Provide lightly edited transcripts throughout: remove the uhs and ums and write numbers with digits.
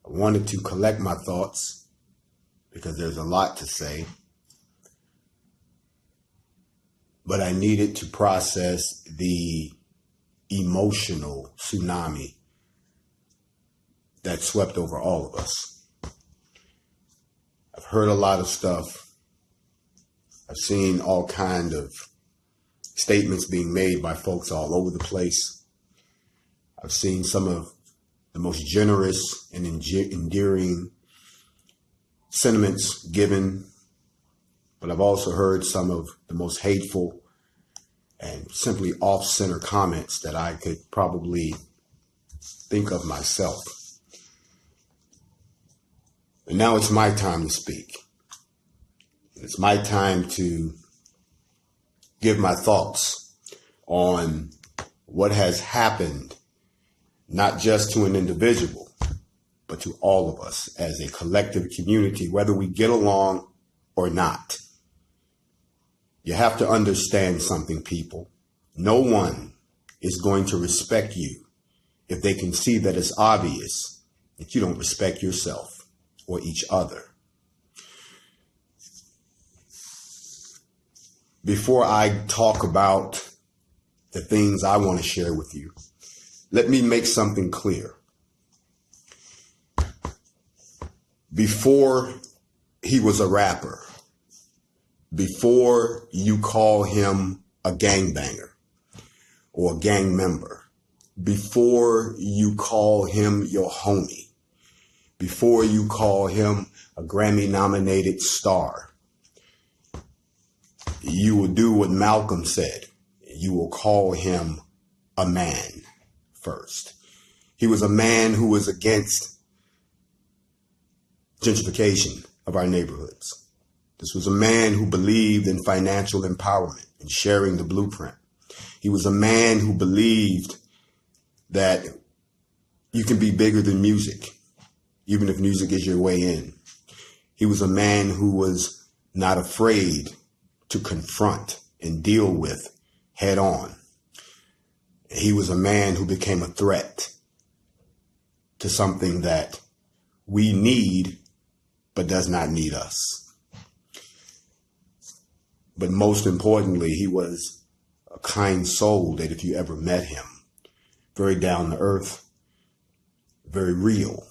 I wanted to collect my thoughts because there's a lot to say, but I needed to process the emotional tsunami that swept over all of us. I've heard a lot of stuff. I've seen all kind of statements being made by folks all over the place. I've seen some of the most generous and endearing sentiments given, but I've also heard some of the most hateful and simply off-center comments that I could probably think of myself. And now it's my time to speak. It's my time to give my thoughts on what has happened, not just to an individual, but to all of us as a collective community, whether we get along or not. You have to understand something, people. No one is going to respect you if they can see that it's obvious that you don't respect yourself or each other. Before I talk about the things I want to share with you, let me make something clear. Before he was a rapper, before you call him a gangbanger or a gang member, before you call him your homie, before you call him a Grammy-nominated star, you will do what Malcolm said. You will call him a man first. He was a man who was against gentrification of our neighborhoods. This was a man who believed in financial empowerment and sharing the blueprint. He was a man who believed that you can be bigger than music, even if music is your way in. He was a man who was not afraid to confront and deal with head on. He was a man who became a threat to something that we need, but does not need us. But most importantly, he was a kind soul that if you ever met him, very down to earth, very real.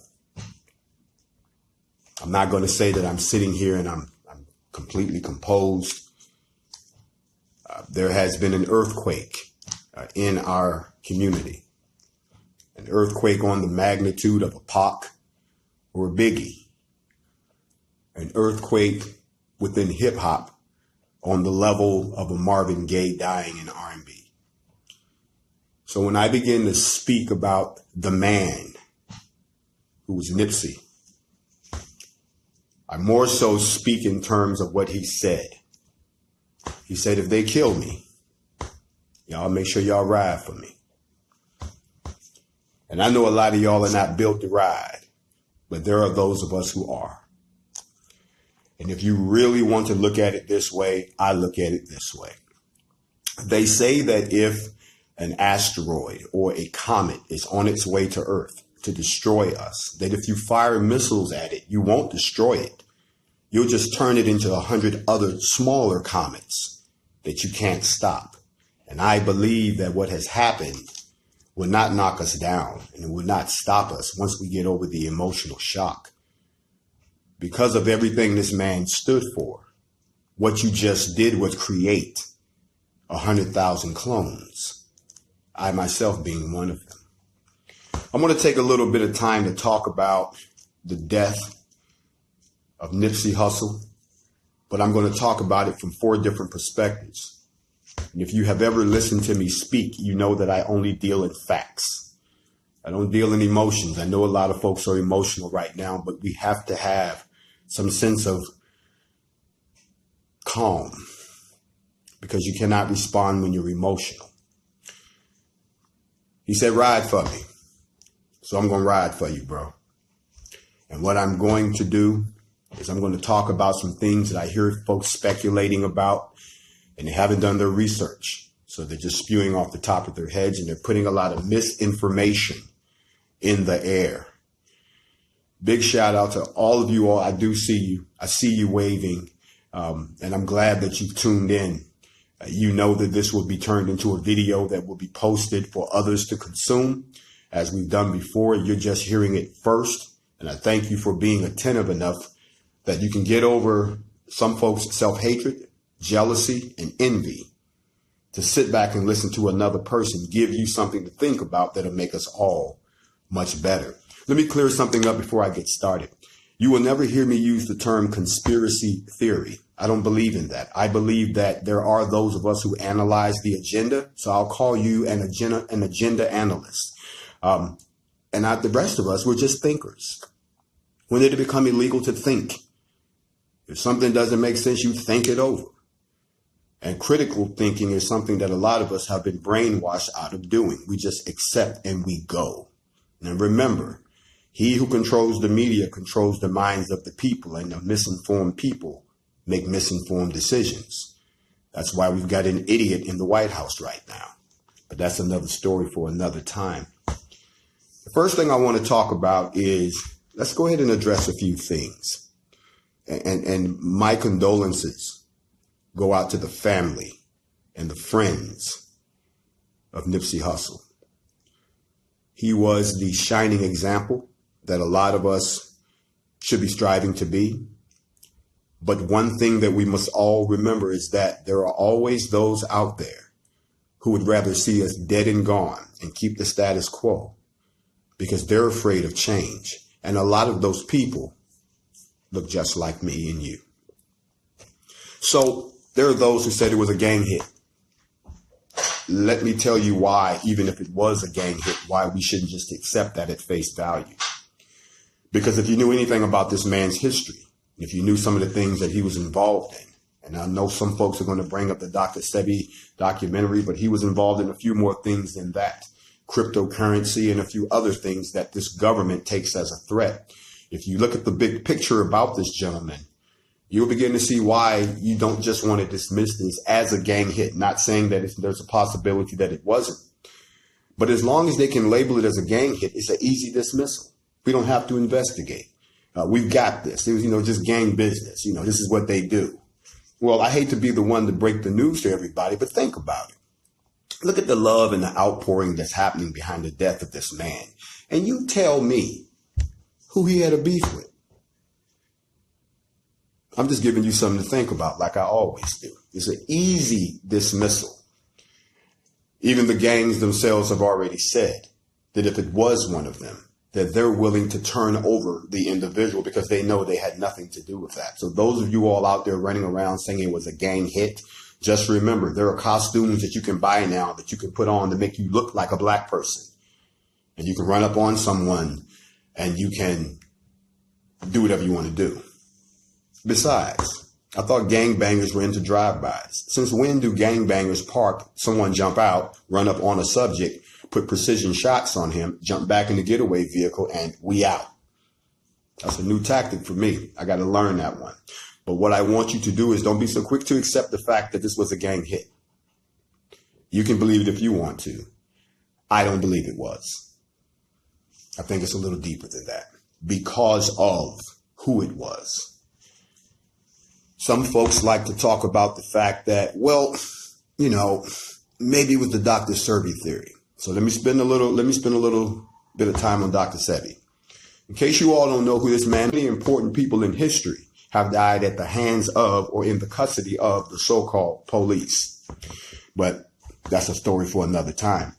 I'm not going to say that I'm sitting here and I'm completely composed. There has been an earthquake in our community, an earthquake on the magnitude of a Pac or a Biggie, an earthquake within hip hop on the level of a Marvin Gaye dying in R&B. So when I begin to speak about the man who was Nipsey, I more so speak in terms of what he said. He said, if they kill me, y'all make sure y'all ride for me. And I know a lot of y'all are not built to ride, but there are those of us who are. And if you really want to look at it this way, I look at it this way. They say that if an asteroid or a comet is on its way to Earth to destroy us, that if you fire missiles at it, you won't destroy it. You'll just turn it into 100 other smaller comets that you can't stop. And I believe that what has happened will not knock us down and it will not stop us once we get over the emotional shock. Because of everything this man stood for, what you just did was create 100,000 clones, I myself being one of them. I'm going to take a little bit of time to talk about the death of Nipsey Hustle, but I'm going to talk about it from 4 different perspectives. And if you have ever listened to me speak, you know that I only deal in facts. I don't deal in emotions. I know a lot of folks are emotional right now, but we have to have some sense of calm because you cannot respond when you're emotional. He said, ride for me. So I'm going to ride for you, bro. And what I'm going to do is I'm going to talk about some things that I hear folks speculating about and they haven't done their research. So they're just spewing off the top of their heads and they're putting a lot of misinformation in the air. Big shout out to all of you all. I do see you. I see you waving. And I'm glad that you've tuned in. You know that this will be turned into a video that will be posted for others to consume. As we've done before, you're just hearing it first. And I thank you for being attentive enough that you can get over some folks' self-hatred, jealousy, and envy to sit back and listen to another person give you something to think about that'll make us all much better. Let me clear something up before I get started. You will never hear me use the term conspiracy theory. I don't believe in that. I believe that there are those of us who analyze the agenda. So I'll call you an agenda analyst. The rest of us, we're just thinkers. When did it become illegal to think? If something doesn't make sense, you think it over. And critical thinking is something that a lot of us have been brainwashed out of doing. We just accept and we go. And remember, he who controls the media controls the minds of the people, and the misinformed people make misinformed decisions. That's why we've got an idiot in the White House right now. But that's another story for another time. The first thing I want to talk about is, let's go ahead and address a few things. And my condolences go out to the family and the friends of Nipsey Hustle. He was the shining example that a lot of us should be striving to be. But one thing that we must all remember is that there are always those out there who would rather see us dead and gone and keep the status quo because they're afraid of change. And a lot of those people look just like me and you. So there are those who said it was a gang hit. Let me tell you why, even if it was a gang hit, why we shouldn't just accept that at face value. Because if you knew anything about this man's history, if you knew some of the things that he was involved in, and I know some folks are going to bring up the Dr. Seve documentary, but he was involved in a few more things than that. Cryptocurrency and a few other things that this government takes as a threat. If you look at the big picture about this gentleman, you'll begin to see why you don't just want to dismiss this as a gang hit. Not saying that there's a possibility that it wasn't. But as long as they can label it as a gang hit, it's an easy dismissal. We don't have to investigate. We've got this. It was, just gang business. This is what they do. Well, I hate to be the one to break the news to everybody, but think about it. Look at the love and the outpouring that's happening behind the death of this man. And you tell me who he had a beef with. I'm just giving you something to think about, like I always do. It's an easy dismissal. Even the gangs themselves have already said that if it was one of them, that they're willing to turn over the individual because they know they had nothing to do with that. So those of you all out there running around saying it was a gang hit, just remember there are costumes that you can buy now that you can put on to make you look like a black person. And you can run up on someone and you can do whatever you want to do. Besides, I thought gangbangers were into drive-bys. Since when do gangbangers park, someone jump out, run up on a subject, put precision shots on him, jump back in the getaway vehicle, and we out? That's a new tactic for me. I got to learn that one. But what I want you to do is don't be so quick to accept the fact that this was a gang hit. You can believe it if you want to. I don't believe it was. I think it's a little deeper than that because of who it was. Some folks like to talk about the fact that, well, maybe it was the Dr. Seve theory. So let me spend a little bit of time on Dr. Seve. In case you all don't know who this man is, many important people in history have died at the hands of or in the custody of the so-called police. But that's a story for another time.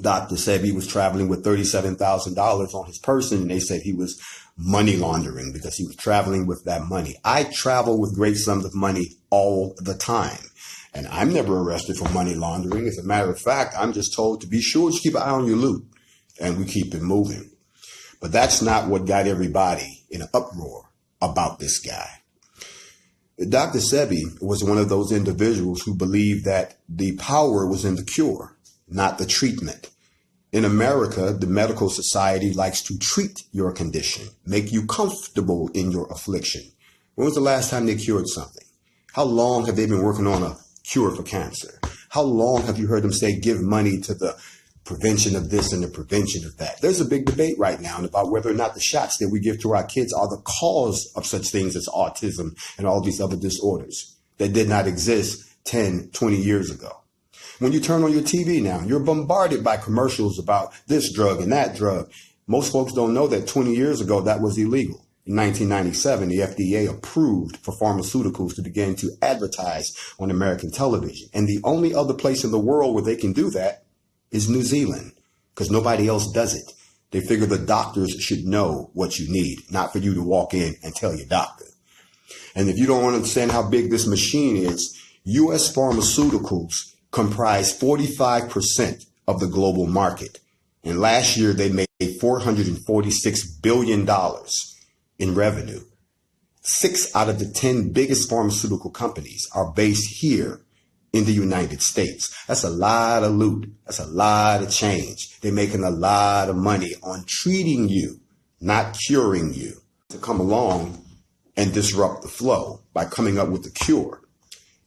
Dr. Seve was traveling with $37,000 on his person, and they said he was money laundering because he was traveling with that money. I travel with great sums of money all the time, and I'm never arrested for money laundering. As a matter of fact, I'm just told to be sure to keep an eye on your loot, and we keep it moving. But that's not what got everybody in an uproar about this guy. Dr. Seve was one of those individuals who believed that the power was in the cure, not the treatment. In America, the medical society likes to treat your condition, make you comfortable in your affliction. When was the last time they cured something? How long have they been working on a cure for cancer? How long have you heard them say, give money to the prevention of this and the prevention of that. There's a big debate right now about whether or not the shots that we give to our kids are the cause of such things as autism and all these other disorders that did not exist 10, 20 years ago. When you turn on your TV now, you're bombarded by commercials about this drug and that drug. Most folks don't know that 20 years ago, that was illegal. In 1997, the FDA approved for pharmaceuticals to begin to advertise on American television. And the only other place in the world where they can do that is New Zealand, because nobody else does it. They figure the doctors should know what you need, not for you to walk in and tell your doctor. And if you don't understand how big this machine is, U.S. pharmaceuticals comprise 45% of the global market. And last year, they made $446 billion in revenue. 6 out of the 10 biggest pharmaceutical companies are based here in the United States. That's a lot of loot. That's a lot of change. They're making a lot of money on treating you, not curing you. To come along and disrupt the flow by coming up with a cure.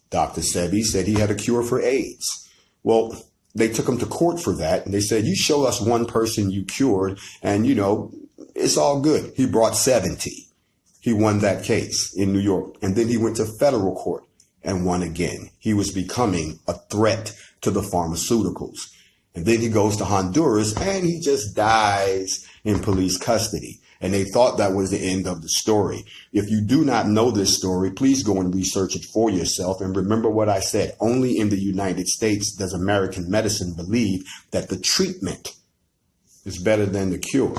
Dr. Seve said he had a cure for AIDS. Well, they took him to court for that, and they said, you show us one person you cured, and, it's all good. He brought 70. He won that case in New York, and then he went to federal court and won again. He was becoming a threat to the pharmaceuticals. And then he goes to Honduras, and he just dies in police custody. And they thought that was the end of the story. If you do not know this story, please go and research it for yourself. And remember what I said, only in the United States does American medicine believe that the treatment is better than the cure.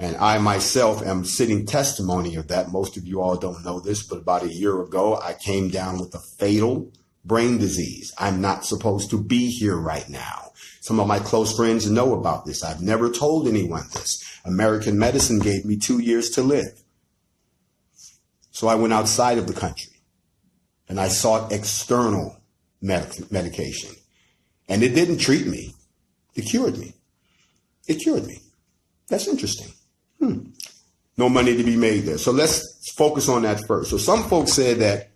And I myself am sitting testimony of that. Most of you all don't know this, but about a year ago, I came down with a fatal brain disease. I'm not supposed to be here right now. Some of my close friends know about this. I've never told anyone this. American medicine gave me 2 years to live. So I went outside of the country and I sought external medication. And it didn't treat me. It cured me. It cured me. That's interesting. No money to be made there. So let's focus on that first. So some folks said that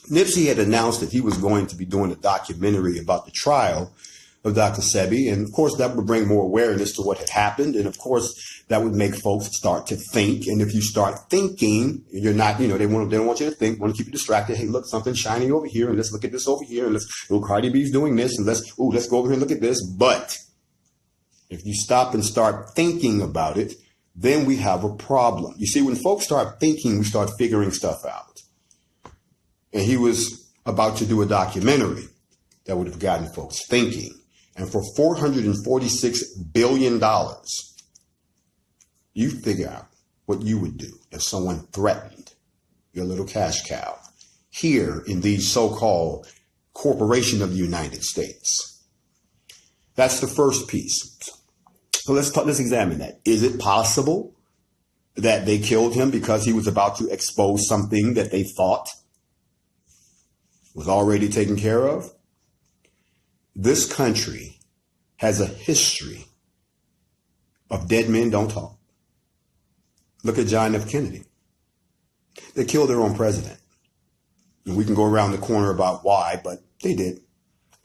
Nipsey had announced that he was going to be doing a documentary about the trial of Dr. Seve. And of course, that would bring more awareness to what had happened. And of course, that would make folks start to think. And if you start thinking, you're not, they don't want you to think, want to keep you distracted. Hey, look, something's shiny over here. And let's look at this over here. And Cardi B's doing this. And let's go over here and look at this. But if you stop and start thinking about it, then we have a problem. You see, when folks start thinking, we start figuring stuff out. And he was about to do a documentary that would have gotten folks thinking. And for $446 billion, you figure out what you would do if someone threatened your little cash cow here in the so-called corporation of the United States. That's the first piece. So let's examine that. Is it possible that they killed him because he was about to expose something that they thought was already taken care of? This country has a history of dead men don't talk. Look at John F. Kennedy. They killed their own president. And we can go around the corner about why, but they did.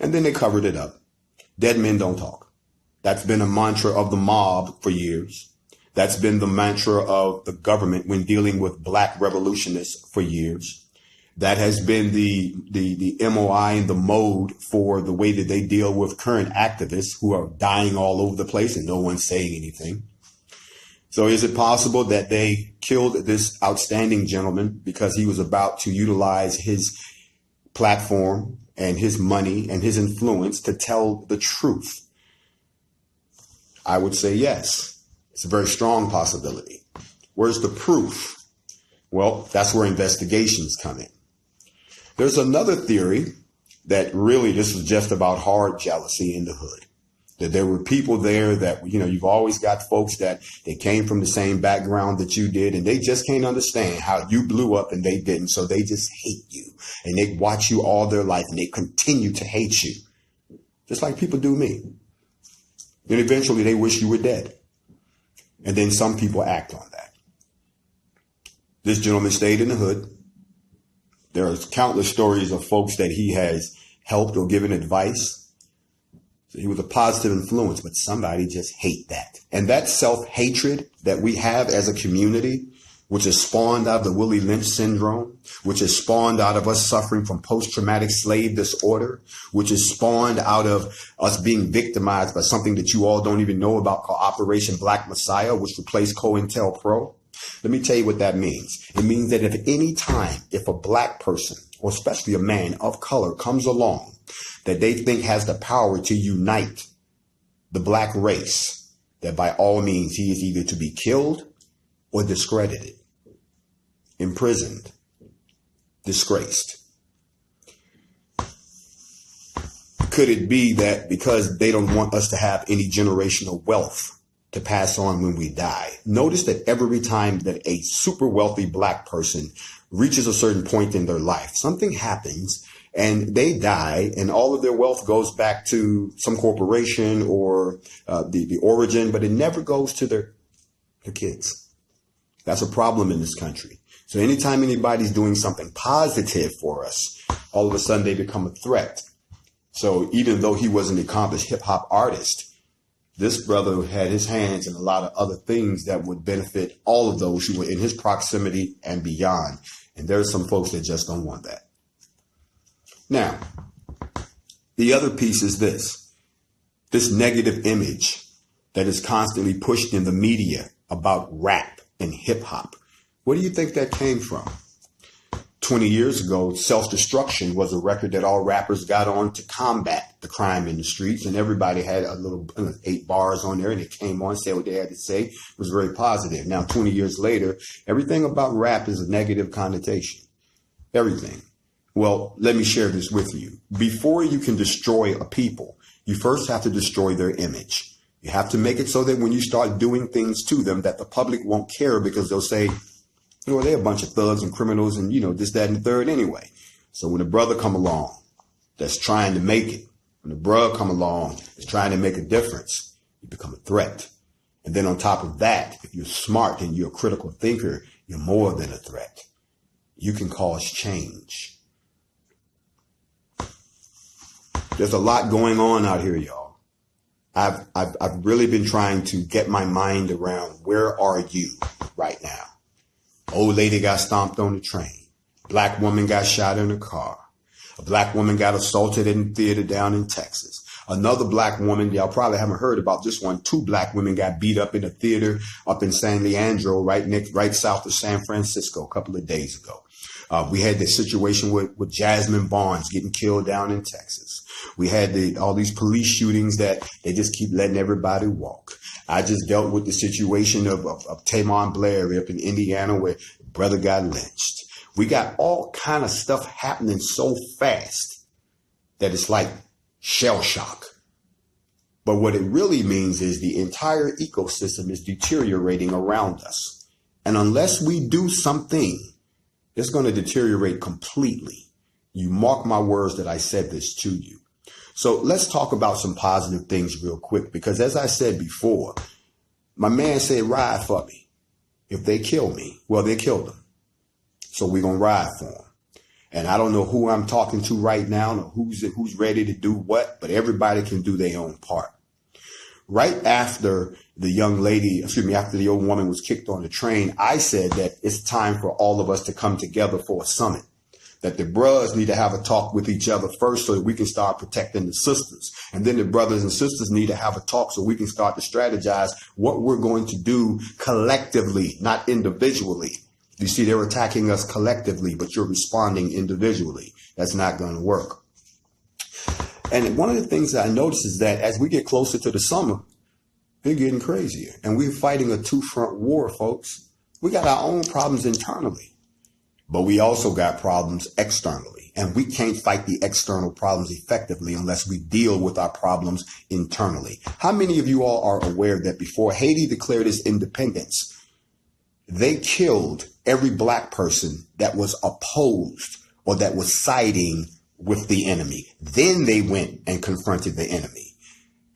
And then they covered it up. Dead men don't talk. That's been a mantra of the mob for years. That's been the mantra of the government when dealing with black revolutionists for years. That has been the MOI and the mode for the way that they deal with current activists who are dying all over the place and no one's saying anything. So is it possible that they killed this outstanding gentleman because he was about to utilize his platform and his money and his influence to tell the truth? I would say yes. It's a very strong possibility. Where's the proof? Well, that's where investigations come in. There's another theory that really this was just about hard jealousy in the hood. That there were people there that, you've always got folks that they came from the same background that you did, and they just can't understand how you blew up and they didn't. So they just hate you, and they watch you all their life, and they continue to hate you, just like people do me. And eventually they wish you were dead. And then some people act on that. This gentleman stayed in the hood. There are countless stories of folks that he has helped or given advice So he was a positive influence, but somebody just hate that. And that self-hatred that we have as a community, which is spawned out of the Willie Lynch syndrome, which is spawned out of us suffering from post-traumatic slave disorder, which is spawned out of us being victimized by something that you all don't even know about called Operation Black Messiah, which replaced COINTELPRO. Let me tell you what that means. It means that if a black person, or especially a man of color, comes along that they think has the power to unite the black race, that by all means he is either to be killed or discredited, imprisoned, disgraced. Could it be that because they don't want us to have any generational wealth to pass on when we die? Notice that every time that a super wealthy black person reaches a certain point in their life, something happens and they die, and all of their wealth goes back to some corporation or the origin, but it never goes to their kids. That's a problem in this country. So anytime anybody's doing something positive for us, all of a sudden they become a threat. So even though he was an accomplished hip hop artist, this brother had his hands in a lot of other things that would benefit all of those who were in his proximity and beyond. And there are some folks that just don't want that. Now, the other piece is this negative image that is constantly pushed in the media about rap and hip hop. Where do you think that came from? 20 years ago, Self-Destruction was a record that all rappers got on to combat the crime in the streets, and everybody had a little 8 bars on there, and they came on, said what they had to say. It was very positive. Now, 20 years later, everything about rap is a negative connotation. Everything. Well, let me share this with you. Before you can destroy a people, you first have to destroy their image. You have to make it so that when you start doing things to them, that the public won't care, because they'll say, they're a bunch of thugs and criminals and, this, that, and the third anyway. So when a brother come along that's trying to make it, when a brother come along that's trying to make a difference, you become a threat. And then on top of that, if you're smart and you're a critical thinker, you're more than a threat. You can cause change. There's a lot going on out here, y'all. I've really been trying to get my mind around, where are you right now? Old lady got stomped on the train. Black woman got shot in a car. A black woman got assaulted in the theater down in Texas. Another black woman, y'all probably haven't heard about this one. 2 black women got beat up in a theater up in San Leandro, right south of San Francisco, a couple of days ago. We had the situation with Jasmine Barnes getting killed down in Texas. We had all these police shootings that they just keep letting everybody walk. I just dealt with the situation of Tamon Blair up in Indiana, where brother got lynched. We got all kind of stuff happening so fast that it's like shell shock. But what it really means is the entire ecosystem is deteriorating around us. And unless we do something, it's going to deteriorate completely. You mark my words that I said this to you. So let's talk about some positive things real quick, because as I said before, my man said, ride for me. If they kill me, well, they killed him. So we're going to ride for him. And I don't know who I'm talking to right now, or who's ready to do what, but everybody can do their own part. Right after the after the old woman was kicked on the train, I said that it's time for all of us to come together for a summit. That the brothers need to have a talk with each other first so that we can start protecting the sisters. And then the brothers and sisters need to have a talk so we can start to strategize what we're going to do collectively, not individually. You see, they're attacking us collectively, but you're responding individually. That's not going to work. And one of the things that I noticed is that as we get closer to the summer, they're getting crazier. And we're fighting a 2-front war, folks. We got our own problems internally. But we also got problems externally, and we can't fight the external problems effectively unless we deal with our problems internally. How many of you all are aware that before Haiti declared its independence, they killed every black person that was opposed or that was siding with the enemy? Then they went and confronted the enemy.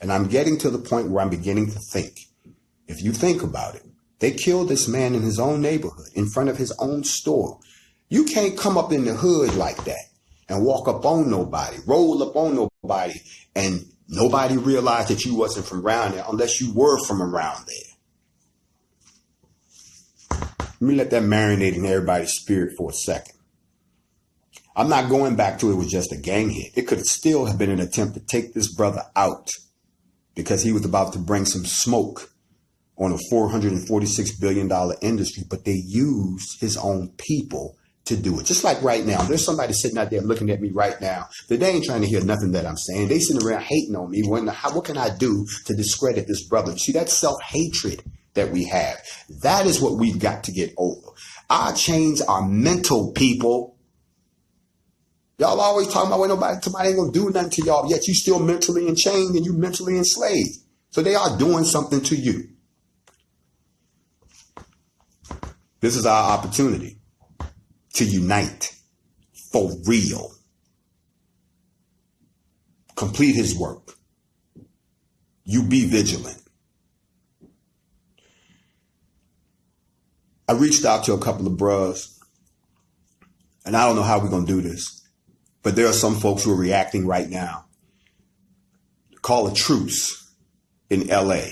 And I'm getting to the point where I'm beginning to think, if you think about it, they killed this man in his own neighborhood, in front of his own store. You can't come up in the hood like that and walk up on nobody, roll up on nobody, and nobody realized that you wasn't from around there unless you were from around there. Let me let that marinate in everybody's spirit for a second. I'm not going back to it was just a gang hit. It could still have been an attempt to take this brother out because he was about to bring some smoke on a $446 billion industry, but they used his own people to do it. Just like right now, there's somebody sitting out there looking at me right now that they ain't trying to hear nothing that I'm saying. They sitting around hating on me, wondering, what can I do to discredit this brother? See, that self-hatred that we have, that is what we've got to get over. Our chains are mental, people. Y'all always talking about when somebody ain't gonna do nothing to y'all, yet you still mentally enchained and you mentally enslaved. So they are doing something to you. This is our opportunity to unite for real. Complete his work. You be vigilant. I reached out to a couple of bros, and I don't know how we're going to do this, but there are some folks who are reacting right now. Call a truce in LA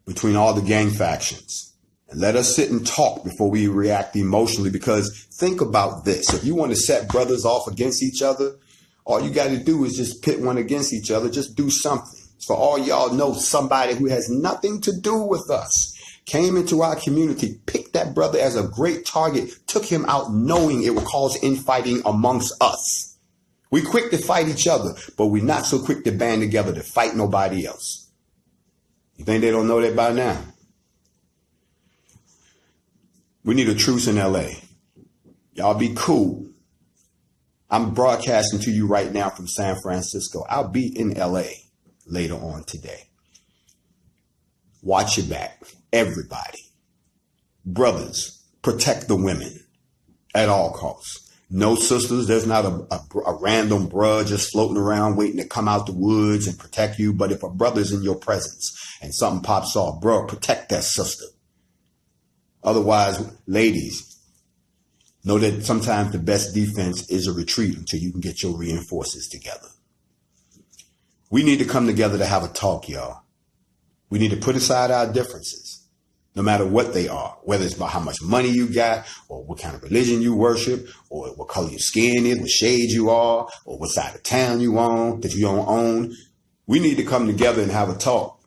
between all the gang factions. And let us sit and talk before we react emotionally, because think about this. If you want to set brothers off against each other, all you got to do is just pit one against each other. Just do something. For all y'all know, somebody who has nothing to do with us came into our community, picked that brother as a great target, took him out knowing it would cause infighting amongst us. We quick to fight each other, but we're not so quick to band together to fight nobody else. You think they don't know that by now? We need a truce in LA. Y'all be cool. I'm broadcasting to you right now from San Francisco. I'll be in LA later on today. Watch your back. Everybody. Brothers, protect the women at all costs. No sisters. There's not a random bruh just floating around waiting to come out the woods and protect you. But if a brother's in your presence and something pops off, bro, protect that sister. Otherwise, ladies, know that sometimes the best defense is a retreat until you can get your reinforcements together. We need to come together to have a talk, y'all. We need to put aside our differences, no matter what they are, whether it's about how much money you got, or what kind of religion you worship, or what color your skin is, what shade you are, or what side of town you on, that you don't own. We need to come together and have a talk.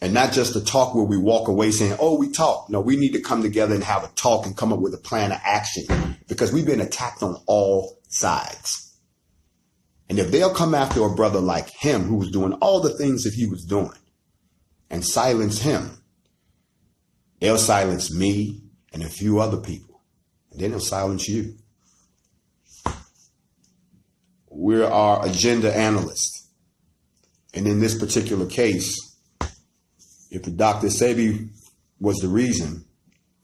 And not just a talk where we walk away saying, oh, we talk. No, we need to come together and have a talk and come up with a plan of action, because we've been attacked on all sides. And if they'll come after a brother like him who was doing all the things that he was doing and silence him, they'll silence me and a few other people. And then they'll silence you. We're our agenda analysts. And in this particular case, if the Dr. Seve was the reason,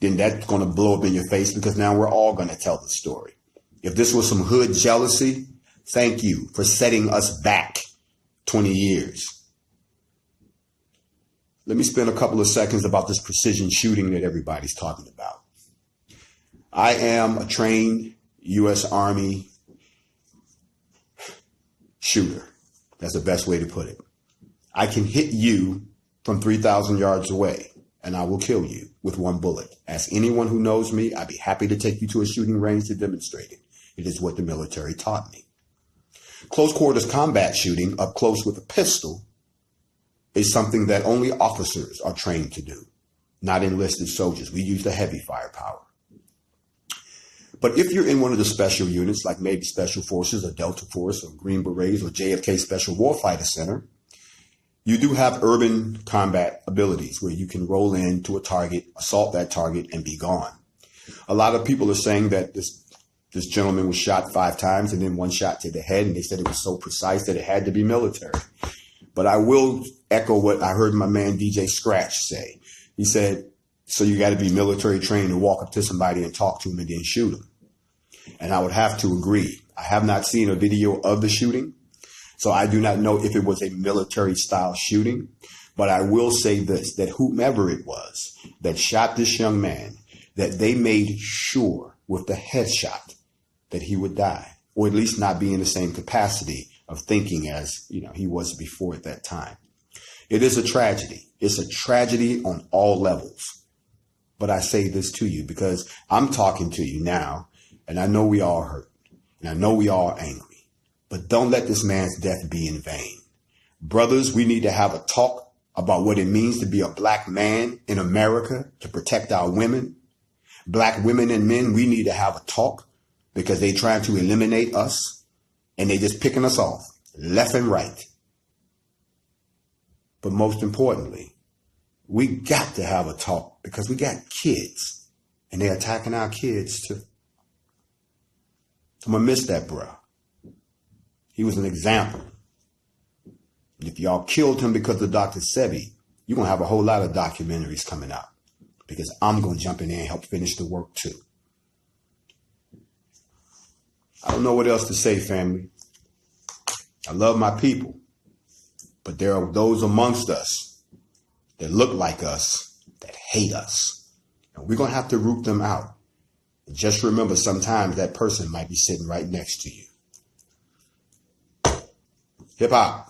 then that's going to blow up in your face, because now we're all going to tell the story. If this was some hood jealousy, thank you for setting us back 20 years. Let me spend a couple of seconds about this precision shooting that everybody's talking about. I am a trained U.S. Army shooter. That's the best way to put it. I can hit you from 3,000 yards away, and I will kill you with one bullet. Ask anyone who knows me. I'd be happy to take you to a shooting range to demonstrate it. It is what the military taught me. Close quarters combat shooting up close with a pistol is something that only officers are trained to do, not enlisted soldiers. We use the heavy firepower. But if you're in one of the special units, like maybe Special Forces or Delta Force or Green Berets or JFK Special Warfighter Center, you do have urban combat abilities where you can roll into a target, assault that target, and be gone. A lot of people are saying that this gentleman was shot 5 times and then 1 shot to the head, and they said it was so precise that it had to be military. But I will echo what I heard my man DJ Scratch say. He said, so you got to be military trained to walk up to somebody and talk to him and then shoot him. And I would have to agree. I have not seen a video of the shooting, so I do not know if it was a military style shooting. But I will say this, that whomever it was that shot this young man, that they made sure with the headshot that he would die. or at least not be in the same capacity of thinking as, he was before at that time. It is a tragedy. It's a tragedy on all levels. But I say this to you because I'm talking to you now, and I know we all hurt, and I know we all angry. But don't let this man's death be in vain. Brothers, we need to have a talk about what it means to be a black man in America to protect our women. Black women and men, we need to have a talk because they trying to eliminate us and they just picking us off left and right. But most importantly, we got to have a talk because we got kids and they're attacking our kids too. I'm going to miss that bro. He was an example. And if y'all killed him because of Dr. Seve, you're going to have a whole lot of documentaries coming out because I'm going to jump in there and help finish the work too. I don't know what else to say, family. I love my people, but there are those amongst us that look like us, that hate us. And we're going to have to root them out. And just remember, sometimes that person might be sitting right next to you. Hip hop.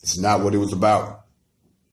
It's not what it was about.